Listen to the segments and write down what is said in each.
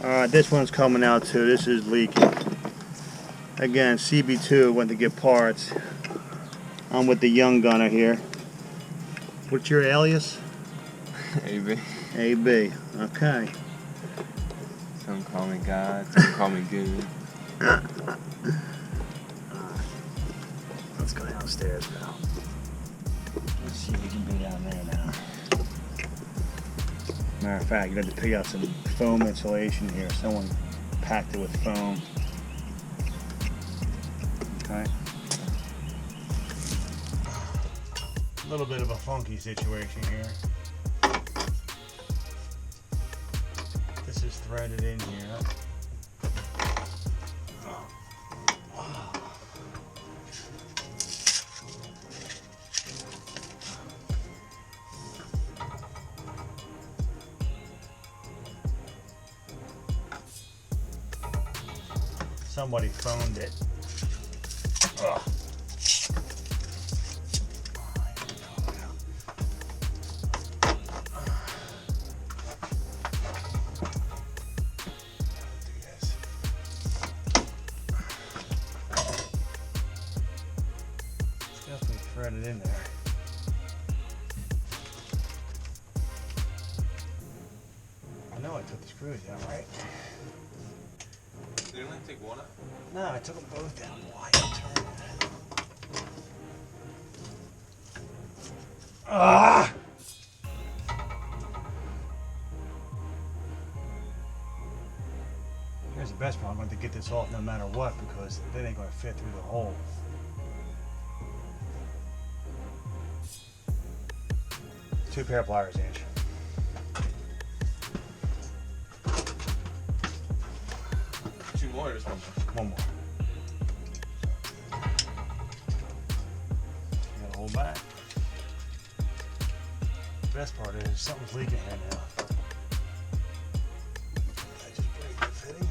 Alright, this one's coming out too. This is leaking. Again, CB2 went to get parts. I'm with the young gunner here. What's your alias? AB. AB. Okay. Some call me God, some call me good. Let's go downstairs now. Let's see if we can be down there now. Matter of fact, you have to pick out some foam insulation here. Someone packed it with foam. Okay. A little bit of a funky situation here. This is threaded in here. Somebody phoned it. Ugh. Definitely threaded in there. I know I took the screws out, right? Did you only take one out? No, I took them both down. Why turn it? Ah! Here's the best part. I'm going to get this off no matter what because they ain't going to fit through the hole. Two pair of pliers, Ange. Two more or just one more? One more. You gotta hold back. The best part is something's leaking here now. I just break the fitting.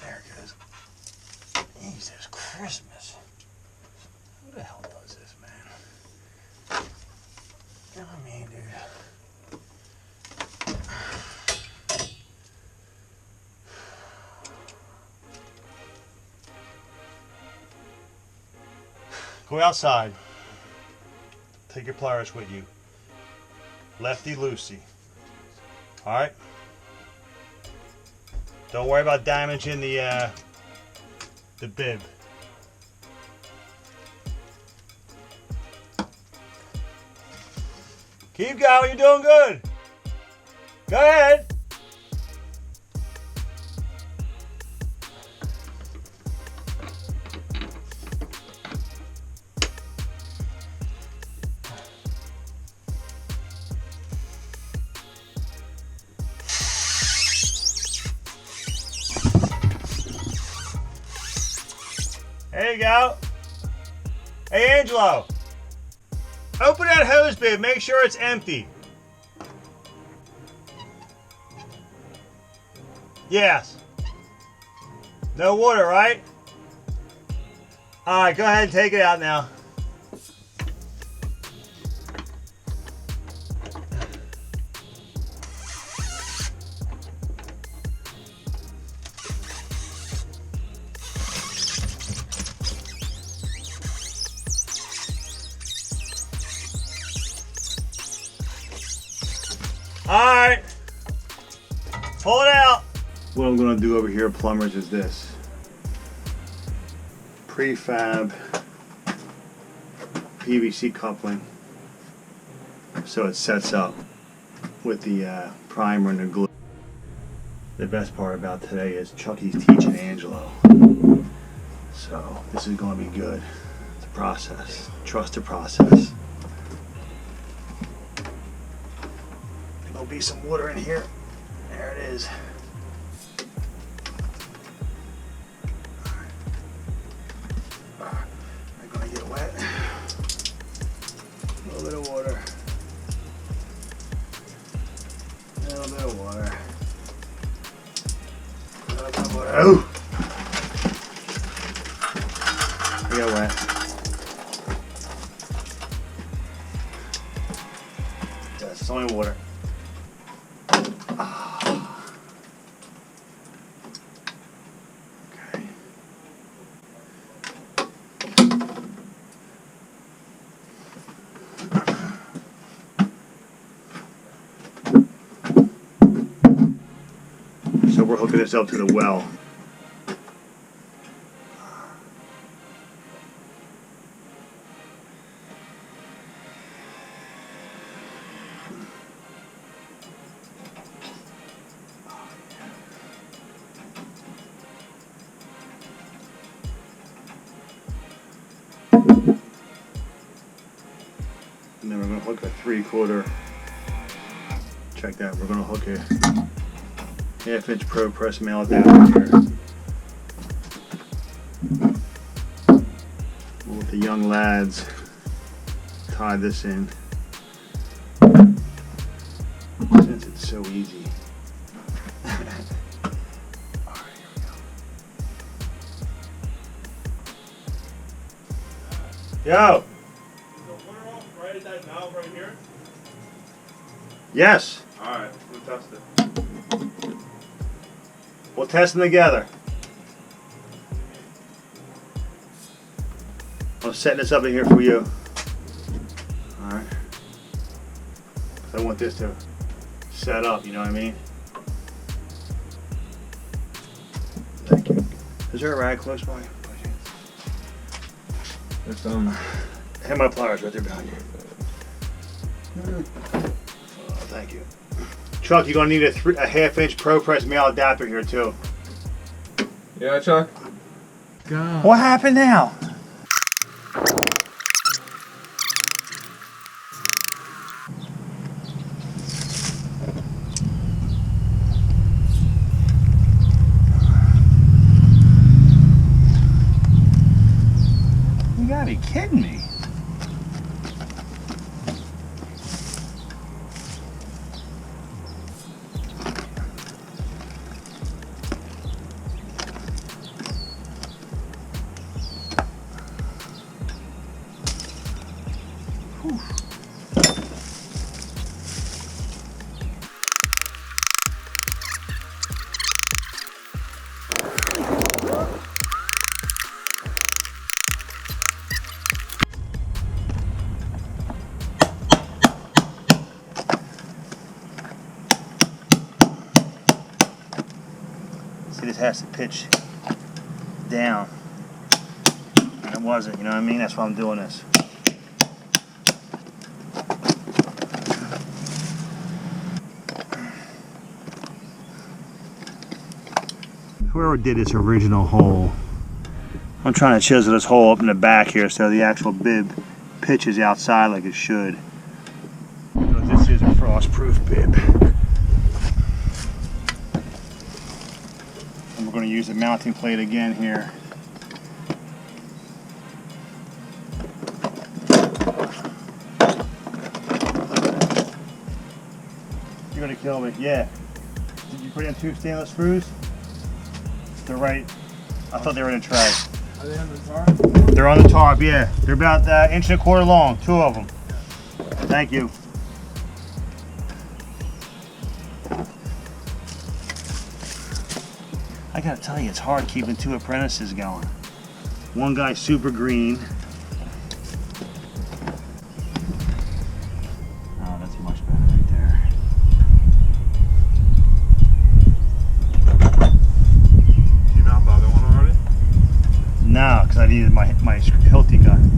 There it goes. Jesus Christmas. Who the hell does this, man? I mean, dude. Go outside. Take your pliers with you. Lefty loosey. Alright? Don't worry about damaging the bib. Keep going, you're doing good. Go ahead. There you go. Hey, Angelo. Open that hose bib. Make sure it's empty. Yes. No water, right? All right, go ahead and take it out now. Alright, pull it out. What I'm going to do over here, plumbers, is this. Prefab PVC coupling so it sets up with the primer and the glue. The best part about today is Chucky's teaching Angelo. So this is going to be good. It's a process. Trust the process. There'll be some water in here. There it is. I'm gonna get wet. A little bit of water. A little bit of water. A little bit of water. Oh! I got wet. Yes, it's only water. Okay. So we're hooking this up to the well. And then we're going to hook a 3/4. Check that. We're going to hook a 1/2-inch ProPress male adapter here. We'll let the young lads tie this in. Since it's so easy. Alright, here we go. Yo! Right at that valve right here? Yes! Alright, we'll test it. We'll test them together. I'm setting this up in here for you. Alright. I want this to set up, you know what I mean? Thank you. Is there a rag close by? There's Have my pliers right there behind you. Thank you. Chuck, you're gonna need a 1/2-inch ProPress male adapter here too. Yeah, Chuck. God. What happened now? You gotta be kidding me. See, this has to pitch down. And it wasn't, you know what I mean? That's why I'm doing this. Whoever did this original hole, I'm trying to chisel this hole up in the back here so the actual bib pitches outside like it should. This is a frost-proof bib. And we're going to use the mounting plate again here. You're going to kill me. Yeah. Did you put in 2 stainless screws? They're right. I thought they were in a tray. Are they on the tarp? They're on the tarp, yeah. They're about 1.25 inches long, 2 of them. Thank you. I gotta tell you, it's hard keeping 2 apprentices going. One guy's super green. Oh, that's much better right there. You not the other one already? No, because I needed my Hilti gun.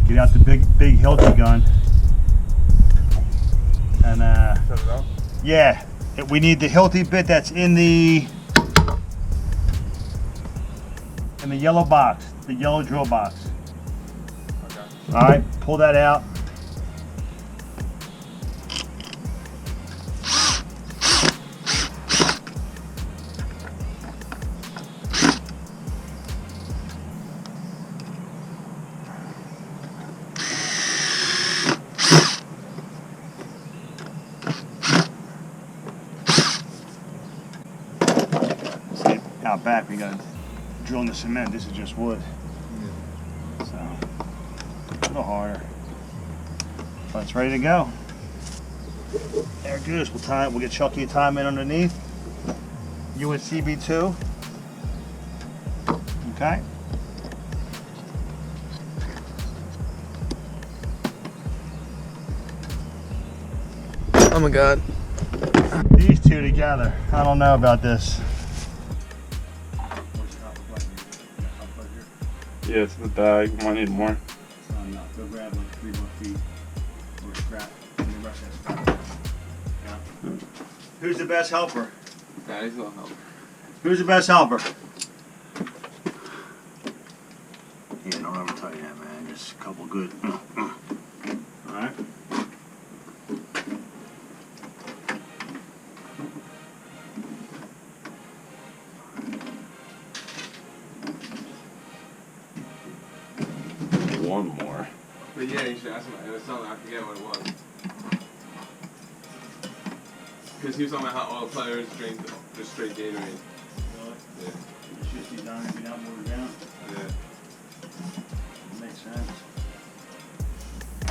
Get out the big Hilti gun. And Set it up? yeah, we need the Hilti bit that's in the yellow box, the yellow drill box. Okay. All right, pull that out. See, out back we got drill in the cement. This is just wood. So a little harder, but it's ready to go. There it goes. We'll get Chucky a time in underneath. You at CB2. Okay. Oh my god. These two together. I don't know about this. Yeah, it's in the bag. Might need more. No, go grab like 3 more feet or scrap. And the rest of that scrap. Yeah. Who's the best helper? Daddy's a little help. Who's the best helper? Yeah, don't ever tell you that, man. Just a couple good. Alright. One more. But yeah, you should ask him. It was something, I forget what it was. Because he was talking about how all players drink just straight Gatorade. Really? Yeah. It's just be down and be down, move down. Yeah. Makes sense. I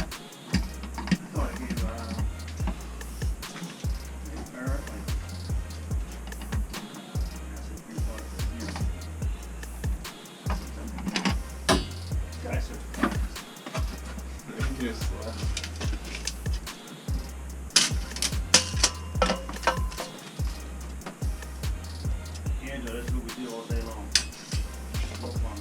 thought I gave Barrett like that's a few bucks a year. Guys are fast. Yes, Angela, that's what we do all day long. No fun.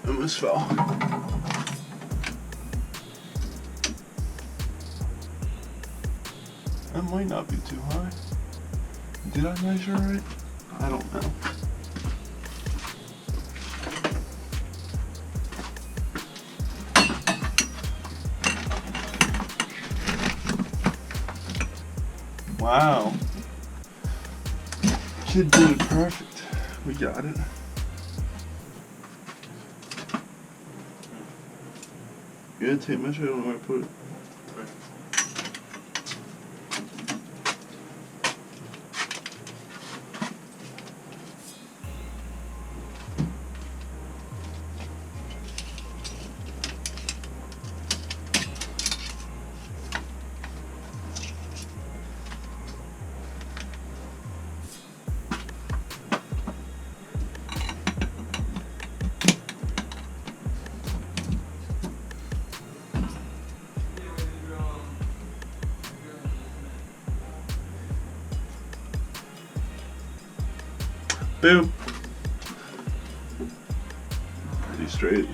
Almost fell. That might not be too high. Did I measure right? I don't know. Wow. Kid did it perfect. We got it. Yeah, tape measure. I don't know where to put it. Boom. Pretty straight.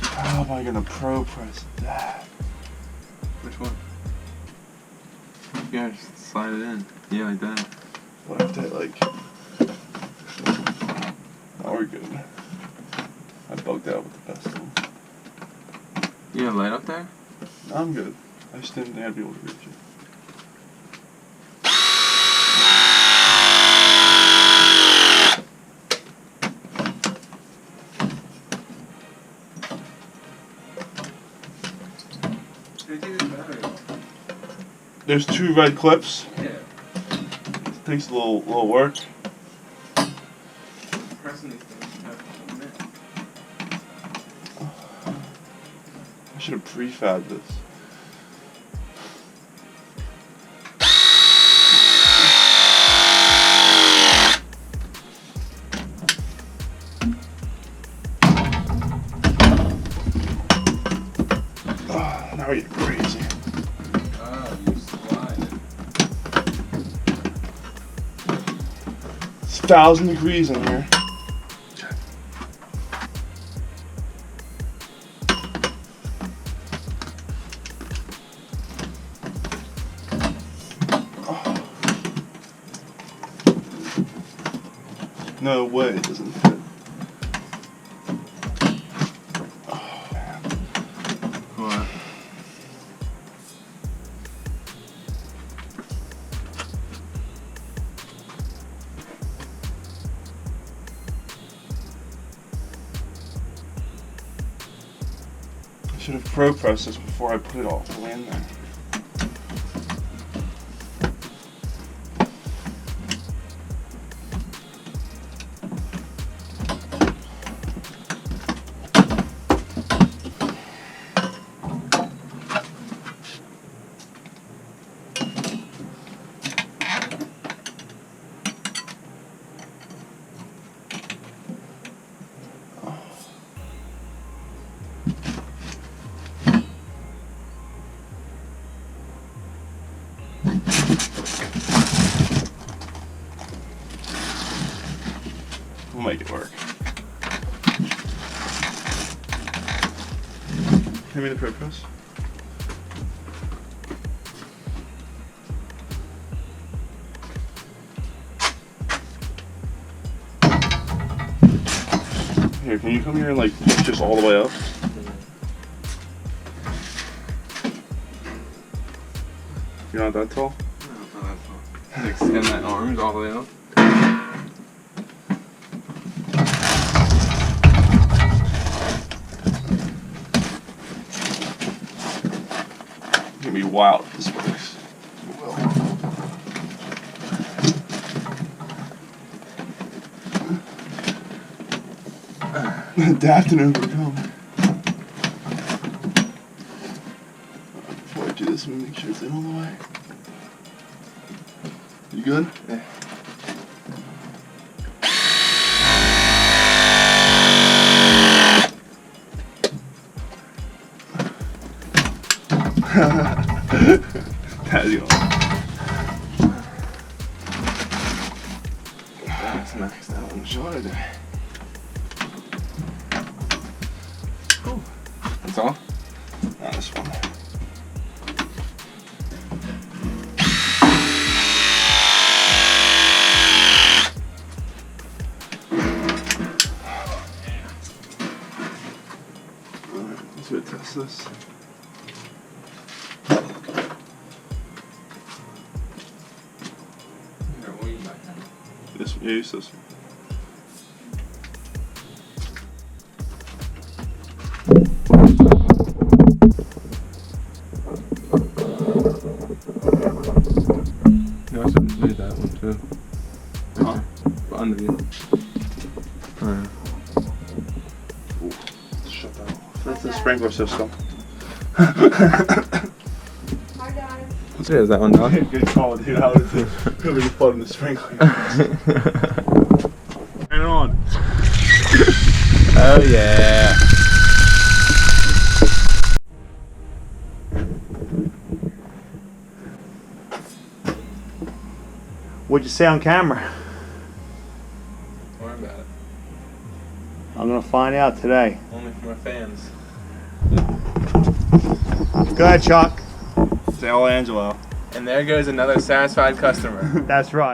How am I gonna ProPress that? Which one? Yeah, just slide it in. Yeah, like that. Like that, like. Now we're good. I bugged out with the best one. You have light up there? I'm good. I just didn't think I'd be able to reach it. There's 2 red clips. Yeah. It takes a little work. Pressing these things have a minute. I should have prefabbed this. Now we're getting crazy. Oh, you slide it. It's 1,000 degrees in here. No way it doesn't fit. Oh, man. What? I should have ProPressed this before I put it all the way in there. make it work. Hand me the ProPress. Here, can you come here and like push this all the way up? You're not that tall? No, it's not that tall. Extend that arms all the way up. It's gonna be wild if this works. It will. Adapt and overcome. Before I do this, I'm gonna make sure it's in all the way. You good? Yeah. That's you. That's nice. That one shorter there. That's all? Not this one. Alright, let's go test this. This one, yeah, use this one. No, I should do that one too. Huh? Under you. Ooh, let's shut that off. That's the sprinkler system. Hi, guys. What is that one, dog? Good call, dude. I would have really flooding the sprinkler. Turn it on. Oh yeah. What'd you say on camera? Don't worry about it. I'm gonna find out today. Only for my fans. Go ahead, Chuck. Say all Angelo. And there goes another satisfied customer. That's right.